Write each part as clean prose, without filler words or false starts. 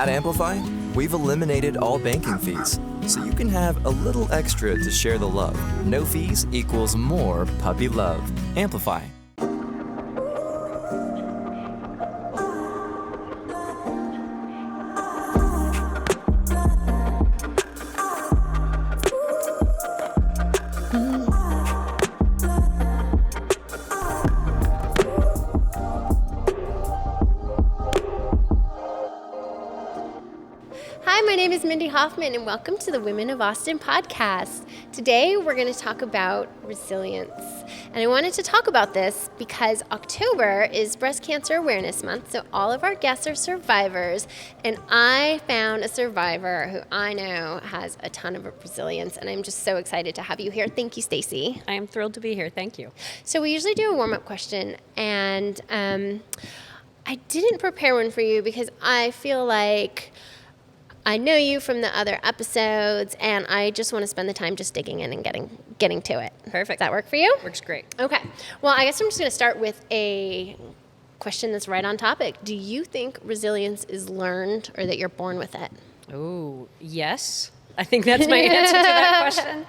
At Amplify, we've eliminated all banking fees, so you can have a little extra to share the love. No fees equals more puppy love. Amplify. Hi, my name is Mindy Hofman, and welcome to the Women of Austin podcast. Today, we're going to talk about resilience. And I wanted to talk about this because October is Breast Cancer Awareness Month, so all of our guests are survivors. And I found a survivor who I know has a ton of resilience, and I'm just so excited to have you here. Thank you, Stacy. I am thrilled to be here. Thank you. So we usually do a warm-up question, and I didn't prepare one for you because I feel like I know you from the other episodes, and I just want to spend the time just digging in and getting to it. Perfect. Does that work for you? Works great. Okay. Well, I guess I'm just going to start with a question that's right on topic. Do you think resilience is learned or that you're born with it? Oh, yes. I think that's my answer to that question.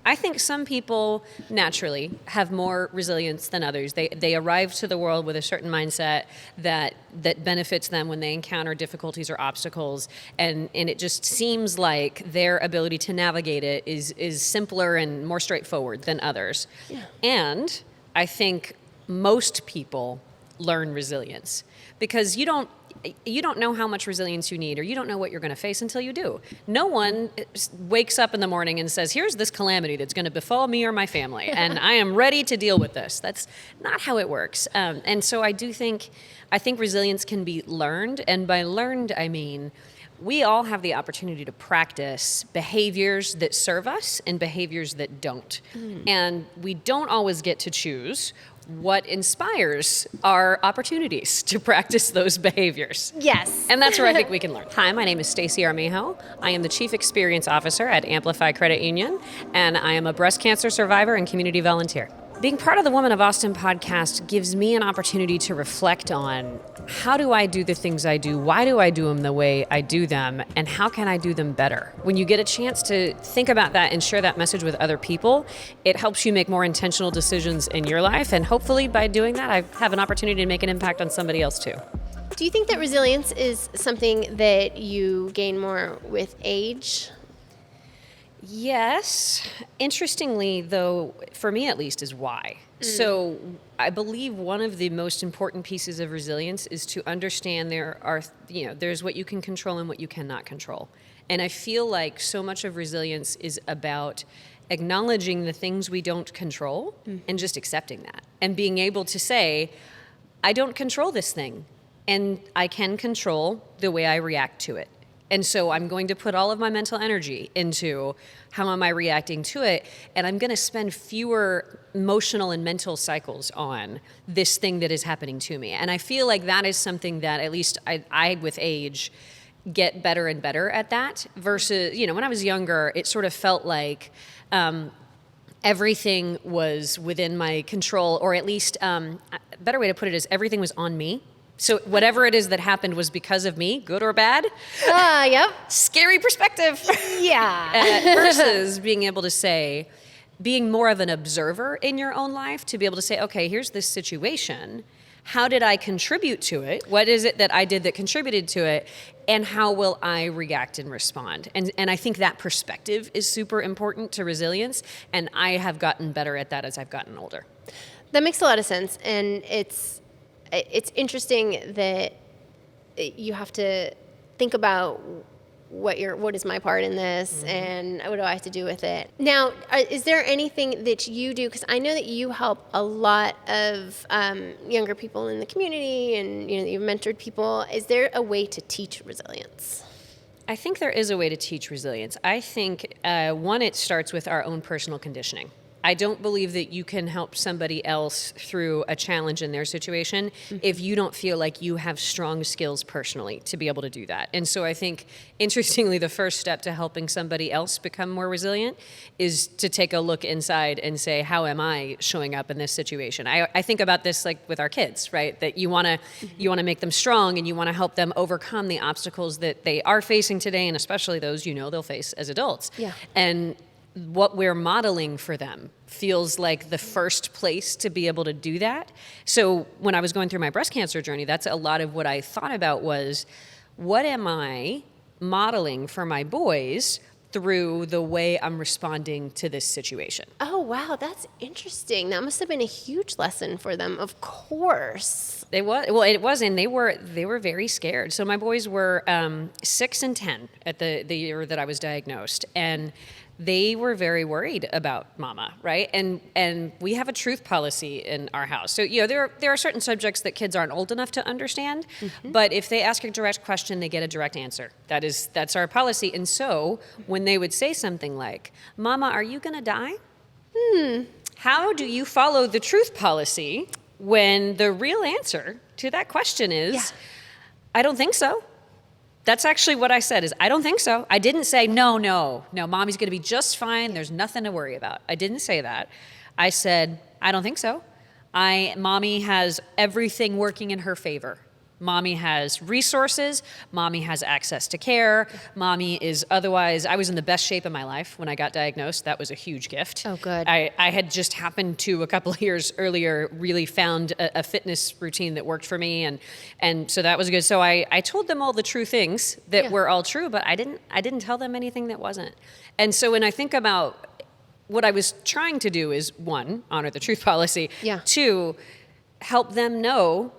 I think some people naturally have more resilience than others. They arrive to the world with a certain mindset that benefits them when they encounter difficulties or obstacles, and it just seems like their ability to navigate it is simpler and more straightforward than others. Yeah. And I think most people learn resilience because you don't know how much resilience you need, or you don't know what you're going to face until you do. No one wakes up in the morning and says, here's this calamity that's going to befall me or my family, and I am ready to deal with this. That's not how it works. And so I think resilience can be learned, and by learned, I mean we all have the opportunity to practice behaviors that serve us and behaviors that don't. And we don't always get to choose what inspires our opportunities to practice those behaviors. Yes. And that's where I think we can learn. Hi, my name is Stacy Armijo. I am the Chief Experience Officer at Amplify Credit Union, and I am a breast cancer survivor and community volunteer. Being part of the Women of Austin podcast gives me an opportunity to reflect on how do I do the things I do, why do I do them the way I do them, and how can I do them better? When you get a chance to think about that and share that message with other people, it helps you make more intentional decisions in your life, and hopefully by doing that, I have an opportunity to make an impact on somebody else too. Do you think that resilience is something that you gain more with age? Yes. Interestingly, though, for me at least, is why. So I believe one of the most important pieces of resilience is to understand there's what you can control and what you cannot control. And I feel like so much of resilience is about acknowledging the things we don't control and just accepting that. And being able to say, I don't control this thing, and I can control the way I react to it. And so I'm going to put all of my mental energy into how am I reacting to it, and I'm going to spend fewer emotional and mental cycles on this thing that is happening to me. And I feel like that is something that at least I with age, get better and better at that versus, when I was younger, it sort of felt like everything was within my control, or at least a better way to put it is everything was on me. So whatever it is that happened was because of me, good or bad. Yep. Scary perspective. Yeah. Versus being able to say, being more of an observer in your own life, to be able to say, okay, here's this situation. How did I contribute to it? What is it that I did that contributed to it? And how will I react and respond? And I think that perspective is super important to resilience. And I have gotten better at that as I've gotten older. That makes a lot of sense. And it's interesting that you have to think about what is my part in this, and what do I have to do with it. Now, is there anything that you do? Because I know that you help a lot of younger people in the community, and you've mentored people. Is there a way to teach resilience? I think there is a way to teach resilience. I think, one, it starts with our own personal conditioning. I don't believe that you can help somebody else through a challenge in their situation if you don't feel like you have strong skills personally to be able to do that. And so I think, interestingly, the first step to helping somebody else become more resilient is to take a look inside and say, how am I showing up in this situation? I think about this like with our kids, right? That you want to make them strong, and you want to help them overcome the obstacles that they are facing today, and especially those they'll face as adults. Yeah. And what we're modeling for them feels like the first place to be able to do that. So when I was going through my breast cancer journey, that's a lot of what I thought about was, what am I modeling for my boys through the way I'm responding to this situation? Oh, wow. That's interesting. That must have been a huge lesson for them, of course. It was, and they were very scared. So my boys were 6 and 10 at the year that I was diagnosed, and they were very worried about mama, right? And we have a truth policy in our house. So there are certain subjects that kids aren't old enough to understand, but if they ask a direct question, they get a direct answer. That's our policy. And so when they would say something like, "Mama, are you gonna die?" How do you follow the truth policy when the real answer to that question is, I don't think so. That's actually what I said, is I don't think so. I didn't say, no, mommy's gonna be just fine. There's nothing to worry about. I didn't say that. I said, I don't think so. Mommy has everything working in her favor. Mommy has resources. Mommy has access to care. Mommy is otherwise, I was in the best shape of my life when I got diagnosed. That was a huge gift. Oh, good. I had just happened to, a couple of years earlier, really found a fitness routine that worked for me. And so that was good. So I told them all the true things that were all true, but I didn't tell them anything that wasn't. And so when I think about what I was trying to do is, 1, honor the truth policy. Yeah. 2, help them know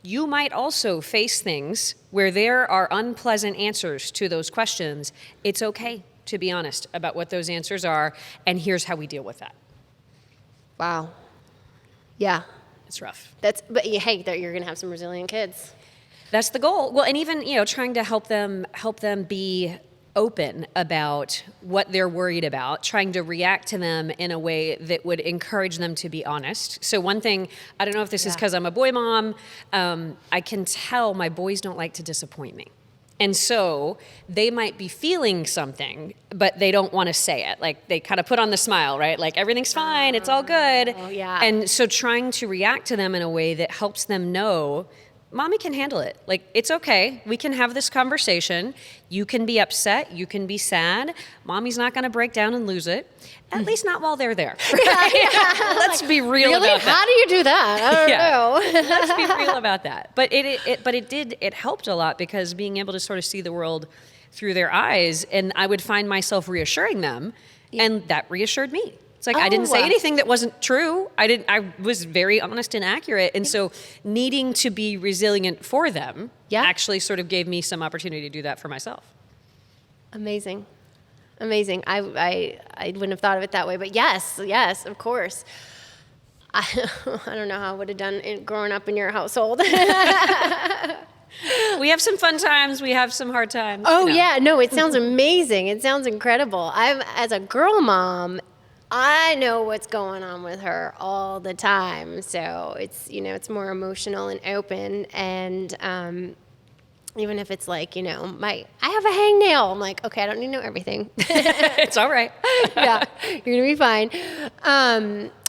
you might also face things where there are unpleasant answers to those questions. It's okay to be honest about what those answers are, and here's how we deal with that. Wow. Yeah. It's rough. But hey, you're going to have some resilient kids. That's the goal. Well, and even, trying to help them be open about what they're worried about, trying to react to them in a way that would encourage them to be honest. So one thing, I don't know if this is because I'm a boy mom, I can tell my boys don't like to disappoint me. And so they might be feeling something, but they don't want to say it. Like, they kind of put on the smile, right? Like, everything's fine, it's all good. Oh, yeah. And so trying to react to them in a way that helps them know, Mommy can handle it. Like, it's okay. We can have this conversation. You can be upset. You can be sad. Mommy's not going to break down and lose it. At least not while they're there. Right? Let's be real really? about that. How do you do that? I don't know. Let's be real about that. But it helped a lot, because being able to sort of see the world through their eyes, and I would find myself reassuring them, and that reassured me. It's like, I didn't say anything that wasn't true. I was very honest and accurate. And so needing to be resilient for them actually sort of gave me some opportunity to do that for myself. Amazing. I wouldn't have thought of it that way, but yes, of course. I don't know how I would have done it growing up in your household. We have some fun times. We have some hard times. Oh, yeah. No, it sounds amazing. It sounds incredible. As a girl mom, I know what's going on with her all the time. So it's more emotional and open. And even if it's like, I have a hangnail. I'm like, okay, I don't need to know everything. It's all right. Yeah, you're going to be fine.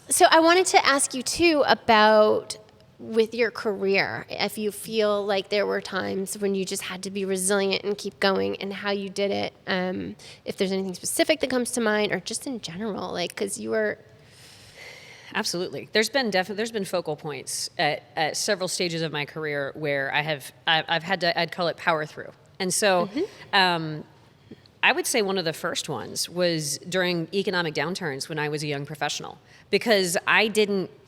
So I wanted to ask you, too, about with your career, if you feel like there were times when you just had to be resilient and keep going, and how you did it, if there's anything specific that comes to mind, or just in general, like, because you were... Absolutely. There's been focal points at several stages of my career where I've had to, I'd call it power through. And so I would say one of the first ones was during economic downturns when I was a young professional, because I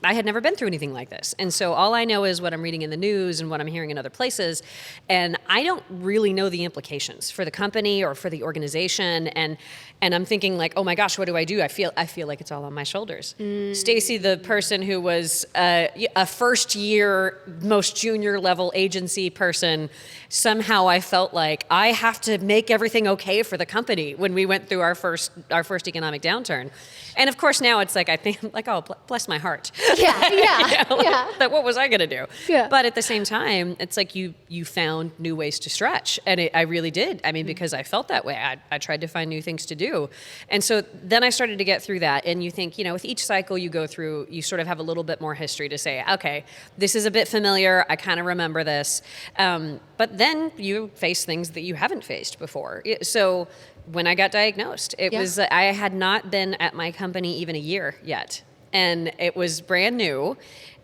had never been through anything like this. And so all I know is what I'm reading in the news and what I'm hearing in other places. And I don't really know the implications for the company or for the organization. And I'm thinking like, oh my gosh, what do? I feel like it's all on my shoulders. Stacy, the person who was a first year, most junior level agency person, somehow I felt like I have to make everything okay for the company when we went through our first economic downturn. And of course now it's like, I think like, oh, bless my heart. Yeah. Like, what was I going to do? Yeah. But at the same time, it's like you found new ways to stretch. And I really did. I mean, because I felt that way. I tried to find new things to do. And so then I started to get through that. And you think, with each cycle you go through, you sort of have a little bit more history to say, okay, this is a bit familiar. I kind of remember this. But then you face things that you haven't faced before. So when I got diagnosed, it was, I had not been at my company even a year yet. And it was brand new.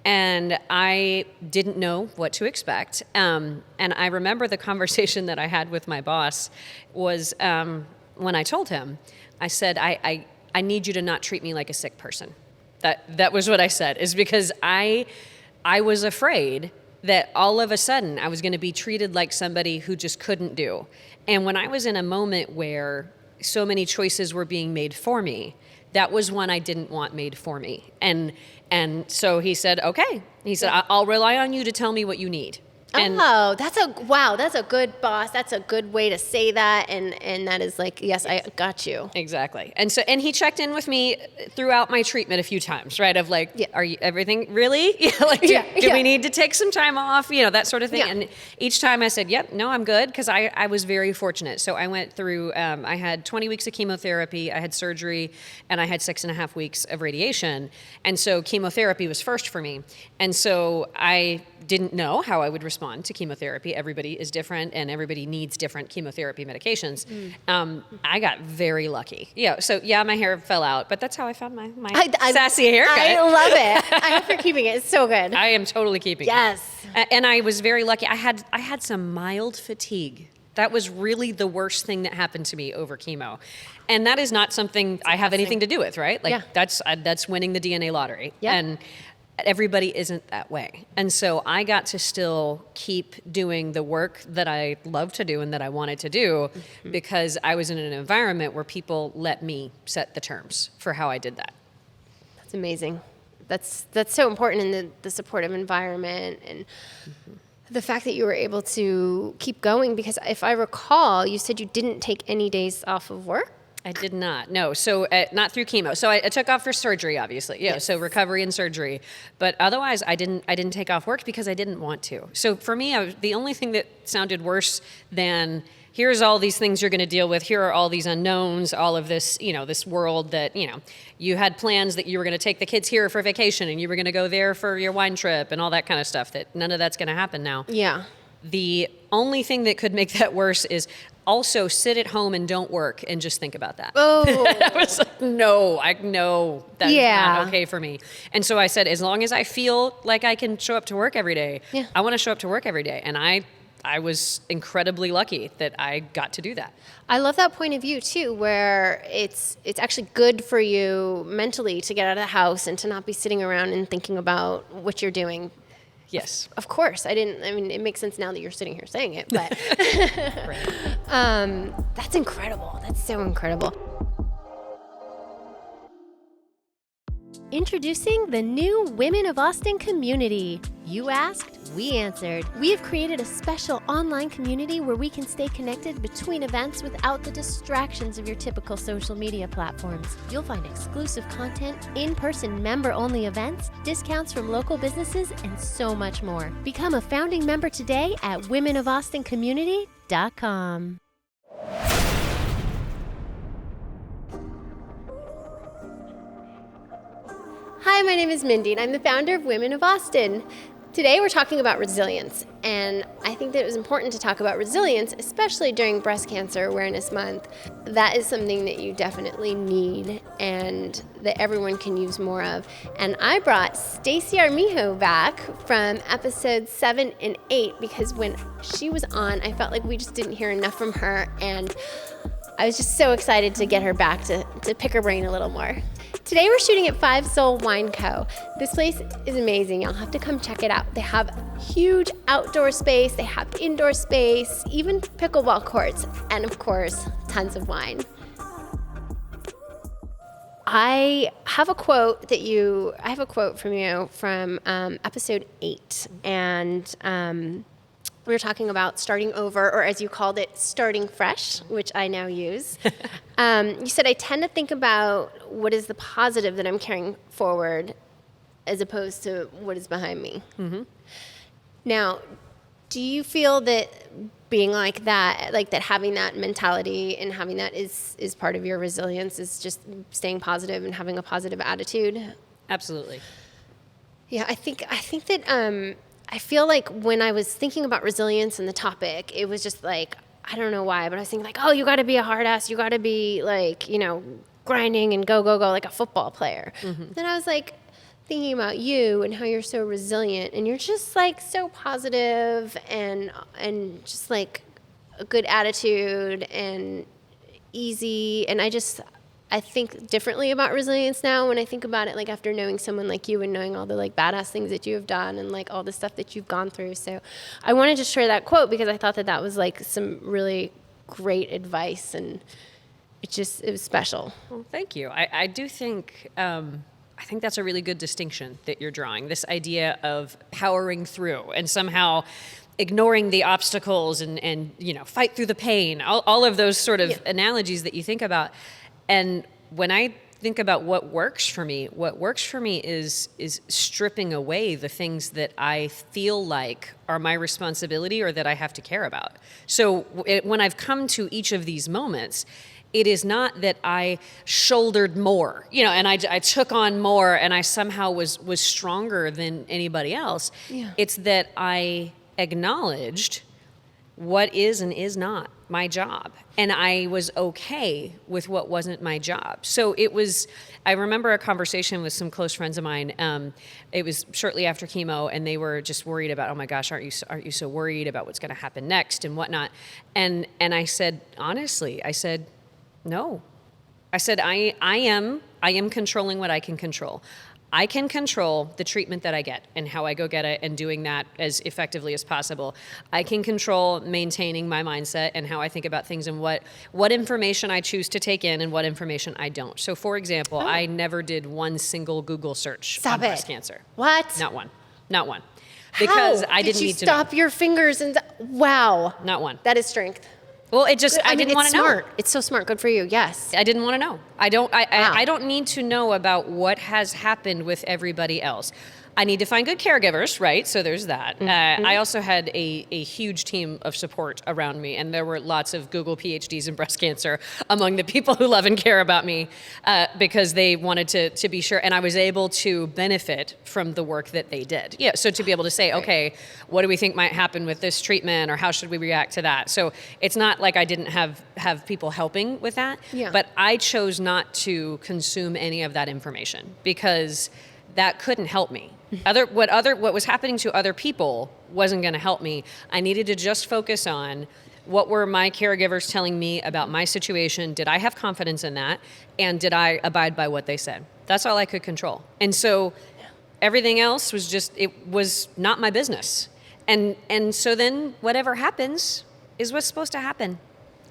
And I didn't know what to expect. And I remember the conversation that I had with my boss was when I told him, I said, I need you to not treat me like a sick person. That was what I said, is because I was afraid that all of a sudden I was going to be treated like somebody who just couldn't do. And when I was in a moment where so many choices were being made for me, that was one I didn't want made for me. And so he said, okay. He said, I'll rely on you to tell me what you need. And that's a good boss. That's a good way to say that. And that is like, yes, I got you. Exactly. And he checked in with me throughout my treatment a few times, right? Of like, are you everything really? Do we need to take some time off? That sort of thing. Yeah. And each time I said, yep, no, I'm good. Cause I was very fortunate. So I went through, I had 20 weeks of chemotherapy, I had surgery, and I had 6.5 weeks of radiation. And so chemotherapy was first for me. And so I didn't know how I would respond to chemotherapy. Everybody is different and everybody needs different chemotherapy medications. I got very lucky. So my hair fell out, but that's how I found my sassy haircut. I love it. I hope you're keeping it. It's so good. I am totally keeping it. Yes. And I was very lucky. I had some mild fatigue. That was really the worst thing that happened to me over chemo. And that is not something I have anything to do with, right? Like that's winning the DNA lottery. Yeah. And everybody isn't that way. And so I got to still keep doing the work that I love to do and that I wanted to do because I was in an environment where people let me set the terms for how I did that. That's amazing. That's so important in the supportive environment and the fact that you were able to keep going, because if I recall, you said you didn't take any days off of work. I did not. No. So not through chemo. So I took off for surgery, obviously. Yeah. Yes. So recovery and surgery. But otherwise, I didn't take off work because I didn't want to. So for me, the only thing that sounded worse than here's all these things you're going to deal with. Here are all these unknowns, all of this, this world that, you had plans that you were going to take the kids here for vacation and you were going to go there for your wine trip and all that kind of stuff, that none of that's going to happen now. Yeah. The only thing that could make that worse is also sit at home and don't work and just think about that. Oh. I was like, no, that's not okay for me. And so I said, as long as I feel like I can show up to work every day, I want to show up to work every day. And I was incredibly lucky that I got to do that. I love that point of view too, where it's actually good for you mentally to get out of the house and to not be sitting around and thinking about what you're doing. Yes. Of course. It makes sense now that you're sitting here saying it, but that's incredible. That's so incredible. Introducing the new Women of Austin community. You asked, we answered. We have created a special online community where we can stay connected between events without the distractions of your typical social media platforms. You'll find exclusive content, in-person member-only events, discounts from local businesses, and so much more. Become a founding member today at womenofaustincommunity.com. Hi, my name is Mindy, and I'm the founder of Women of Austin. Today, we're talking about resilience, and I think that it was important to talk about resilience, especially during Breast Cancer Awareness Month. That is something that you definitely need and that everyone can use more of. And I brought Stacy Armijo back from episodes 7 and 8 because when she was on, I felt like we just didn't hear enough from her, and I was just so excited to get her back to pick her brain a little more. Today we're shooting at 5 Soul Wine Co. This place is amazing. Y'all have to come check it out. They have huge outdoor space, they have indoor space, even pickleball courts, and of course, tons of wine. I have a quote from you from episode 8, and we were talking about starting over, or as you called it, starting fresh, which I now use. You said, I tend to think about what is the positive that I'm carrying forward as opposed to what is behind me. Mm-hmm. Now, do you feel that being like that, having that mentality and having that is part of your resilience, is just staying positive and having a positive attitude? Absolutely. Yeah, I think that I feel like when I was thinking about resilience and the topic, it was just like, I don't know why, but I was thinking like, oh, you got to be a hard ass. You got to be like, grinding and go, like a football player. Mm-hmm. Then I was like thinking about you and how you're so resilient and you're just like so positive and just like a good attitude and easy. And I think differently about resilience now when I think about it, like after knowing someone like you and knowing all the like badass things that you have done and like all the stuff that you've gone through. So I wanted to share that quote because I thought that was like some really great advice, and it was special. Well, thank you. I do think, I think that's a really good distinction that you're drawing, this idea of powering through and somehow ignoring the obstacles and fight through the pain, all of those sort of analogies that you think about. And when I think about what works for me is stripping away the things that I feel like are my responsibility or that I have to care about. So when I've come to each of these moments, it is not that I shouldered more, and I took on more and I somehow was stronger than anybody else. Yeah. It's that I acknowledged what is and is not my job. And I was okay with what wasn't my job. So I remember a conversation with some close friends of mine. It was shortly after chemo, and they were just worried about, oh my gosh, aren't you so worried about what's going to happen next and whatnot? And I said, honestly, no. I said, I am controlling what I can control. I can control the treatment that I get and how I go get it and doing that as effectively as possible. I can control maintaining my mindset and how I think about things and what information I choose to take in and what information I don't. So, for example, I never did one single Google search on breast cancer. What? Not one. Because I didn't need to know. Stop your fingers and wow. Not one. That is strength. Well, I didn't want to know. It's so smart. Good for you. Yes. I didn't want to know. I don't need to know about what has happened with everybody else. I need to find good caregivers, right? So there's that. Mm-hmm. I also had a huge team of support around me, and there were lots of Google PhDs in breast cancer among the people who love and care about me because they wanted to be sure, and I was able to benefit from the work that they did. Yeah, so to be able to say, okay, what do we think might happen with this treatment, or how should we react to that? So it's not like I didn't have people helping with that, but I chose not to consume any of that information because that couldn't help me. What was happening to other people wasn't going to help me. I needed to just focus on what were my caregivers telling me about my situation. Did I have confidence in that? And did I abide by what they said? That's all I could control. And so everything else was not my business. And so then whatever happens is what's supposed to happen.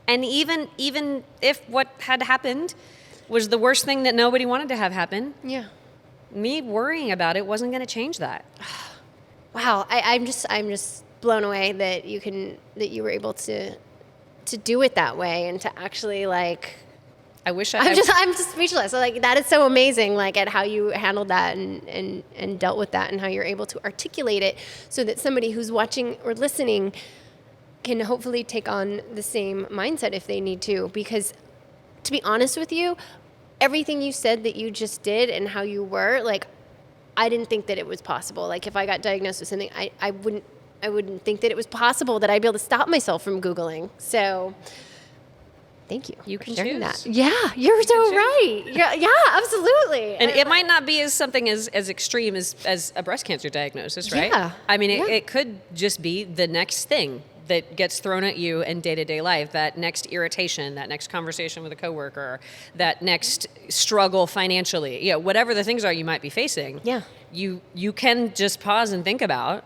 And even if what had happened was the worst thing that nobody wanted to have happen. Yeah. Me worrying about it wasn't going to change that. Wow, I'm just blown away that you were able to do it that way and to actually like. I'm just speechless. Like that is so amazing. Like at how you handled that and dealt with that and how you're able to articulate it so that somebody who's watching or listening can hopefully take on the same mindset if they need to. Because to be honest with you, everything you said that you just did and how you were, like, I didn't think that it was possible. Like, if I got diagnosed with something, I wouldn't think that it was possible that I'd be able to stop myself from Googling. So, thank you. You can choose that. Yeah, you're so right. Yeah, absolutely. And it might not be as something as extreme as a breast cancer diagnosis, right? Yeah. I mean, it could just be the next thing that gets thrown at you in day-to-day life, that next irritation, that next conversation with a coworker, that next struggle financially, whatever the things are you might be facing, you can just pause and think about,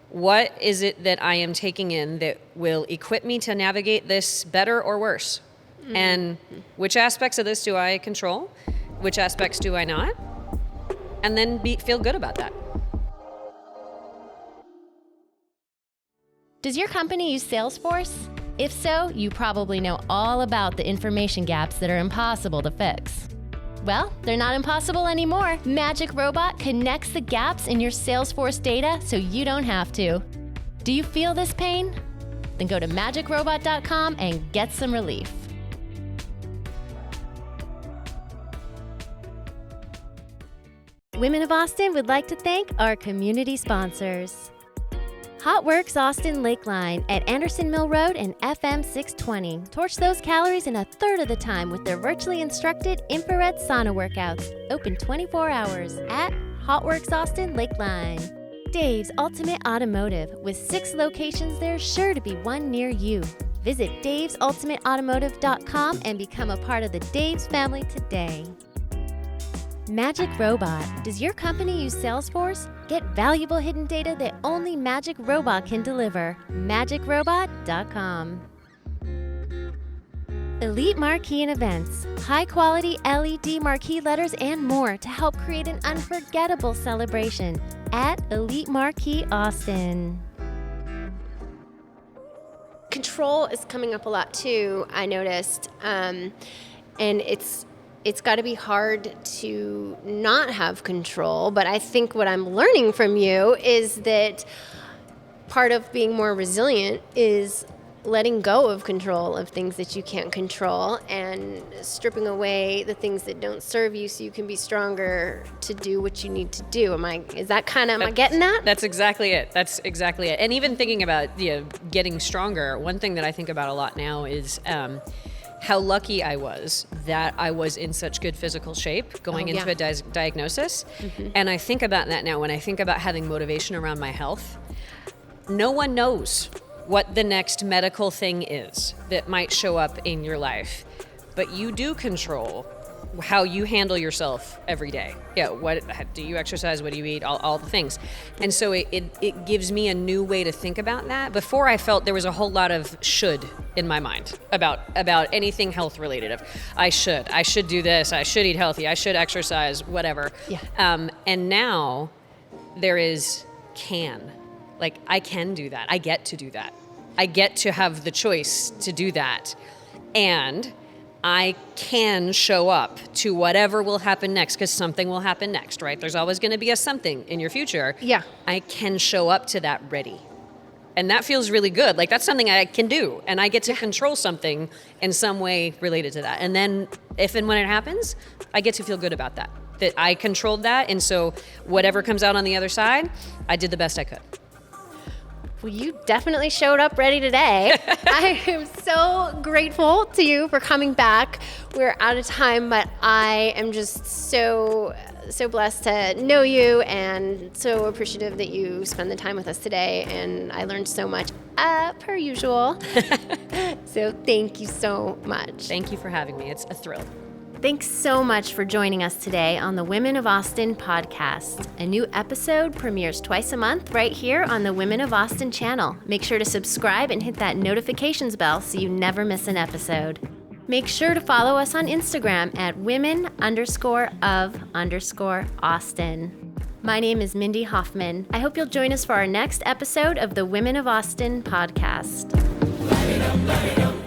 what is it that I am taking in that will equip me to navigate this better or worse? Mm-hmm. And which aspects of this do I control? Which aspects do I not? And then feel good about that. Does your company use Salesforce? If so, you probably know all about the information gaps that are impossible to fix. Well, they're not impossible anymore. Magic Robot connects the gaps in your Salesforce data so you don't have to. Do you feel this pain? Then go to magicrobot.com and get some relief. Women of Austin would like to thank our community sponsors. Hot Works Austin Lakeline at Anderson Mill Road and FM 620. Torch those calories in a third of the time with their virtually instructed infrared sauna workouts. Open 24 hours at Hot Works Austin Lakeline. Dave's Ultimate Automotive. With 6 locations, there's sure to be one near you. Visit davesultimateautomotive.com and become a part of the Dave's family today. Magic Robot. Does your company use Salesforce? Get valuable hidden data that only Magic Robot can deliver. magicrobot.com. Elite Marquee and Events. High-quality LED marquee letters and more to help create an unforgettable celebration at Elite Marquee Austin. Control is coming up a lot too, I noticed. And it's got to be hard to not have control, but I think what I'm learning from you is that part of being more resilient is letting go of control of things that you can't control and stripping away the things that don't serve you so you can be stronger to do what you need to do. Am I getting that? That's exactly it. And even thinking about getting stronger, one thing that I think about a lot now is how lucky I was that I was in such good physical shape going into a diagnosis. Mm-hmm. And I think about that now when I think about having motivation around my health. No one knows what the next medical thing is that might show up in your life, but you do control how you handle yourself every day. What do you exercise? What do you eat? All the things. And so it gives me a new way to think about that. Before, I felt there was a whole lot of should in my mind about anything health related. Of I should do this. I should eat healthy. I should exercise. Whatever. Yeah. And now there is can. Like, I can do that. I get to do that. I get to have the choice to do that. And I can show up to whatever will happen next, because something will happen next, right? There's always going to be a something in your future. Yeah. I can show up to that ready. And that feels really good. Like, that's something I can do. And I get to control something in some way related to that. And then if and when it happens, I get to feel good about that I controlled that. And so whatever comes out on the other side, I did the best I could. Well, you definitely showed up ready today. I am so grateful to you for coming back. We're out of time, but I am just so blessed to know you and so appreciative that you spend the time with us today. And I learned so much, per usual. So thank you so much. Thank you for having me. It's a thrill. Thanks so much for joining us today on the Women of Austin podcast. A new episode premieres twice a month right here on the Women of Austin channel. Make sure to subscribe and hit that notifications bell so you never miss an episode. Make sure to follow us on Instagram at women_of_Austin. My name is Mindy Hofman. I hope you'll join us for our next episode of the Women of Austin podcast. Light it up, light it up.